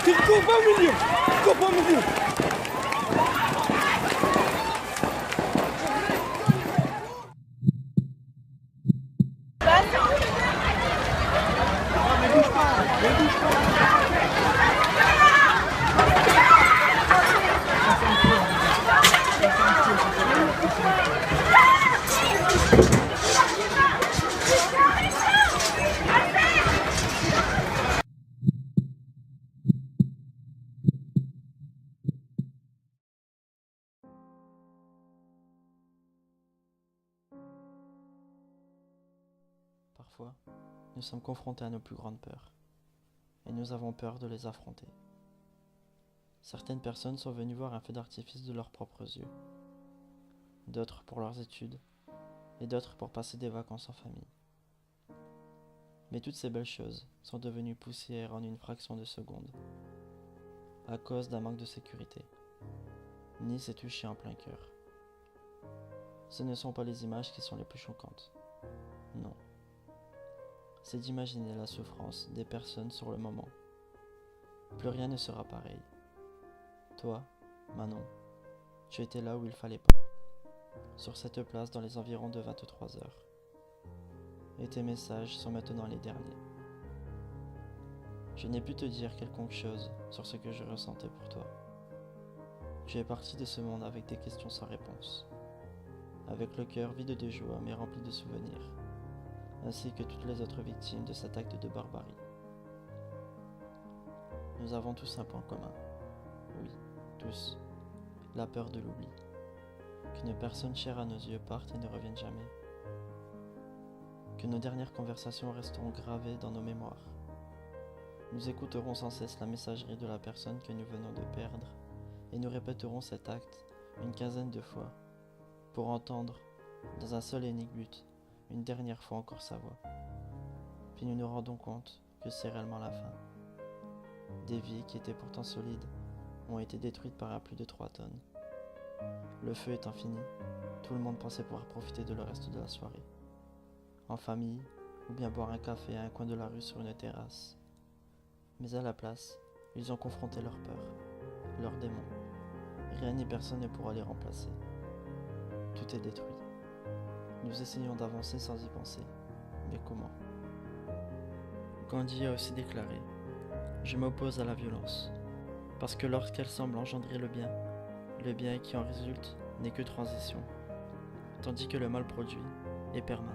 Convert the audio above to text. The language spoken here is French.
Cours pas au milieu. Cours pas au milieu. Parfois, nous sommes confrontés à nos plus grandes peurs, et nous avons peur de les affronter. Certaines personnes sont venues voir un feu d'artifice de leurs propres yeux, d'autres pour leurs études, et d'autres pour passer des vacances en famille. Mais toutes ces belles choses sont devenues poussière en une fraction de seconde, à cause d'un manque de sécurité. Nice est touché en plein cœur. Ce ne sont pas les images qui sont les plus choquantes, non. C'est d'imaginer la souffrance des personnes sur le moment. Plus rien ne sera pareil. Toi, Manon, tu étais là où il fallait pas, sur cette place dans les environs de 23 heures. Et tes messages sont maintenant les derniers. Je n'ai pu te dire quelconque chose sur ce que je ressentais pour toi. Tu es parti de ce monde avec des questions sans réponse, avec le cœur vide de joie mais rempli de souvenirs, ainsi que toutes les autres victimes de cet acte de barbarie. Nous avons tous un point commun. Oui, tous. La peur de l'oubli. Qu'une personne chère à nos yeux parte et ne revienne jamais. Que nos dernières conversations resteront gravées dans nos mémoires. Nous écouterons sans cesse la messagerie de la personne que nous venons de perdre et nous répéterons cet acte une quinzaine de fois pour entendre, dans un seul et unique but, une dernière fois encore sa voix. Puis nous nous rendons compte que c'est réellement la fin. Des vies qui étaient pourtant solides ont été détruites par un plus de 3 tonnes. Le feu étant fini, tout le monde pensait pouvoir profiter de le reste de la soirée. En famille, ou bien boire un café à un coin de la rue sur une terrasse. Mais à la place, ils ont confronté leur peur, leurs démons. Rien ni personne ne pourra les remplacer. Tout est détruit. Nous essayons d'avancer sans y penser. Mais comment ? Gandhi a aussi déclaré « Je m'oppose à la violence, parce que lorsqu'elle semble engendrer le bien qui en résulte n'est que transition, tandis que le mal produit est permanent. »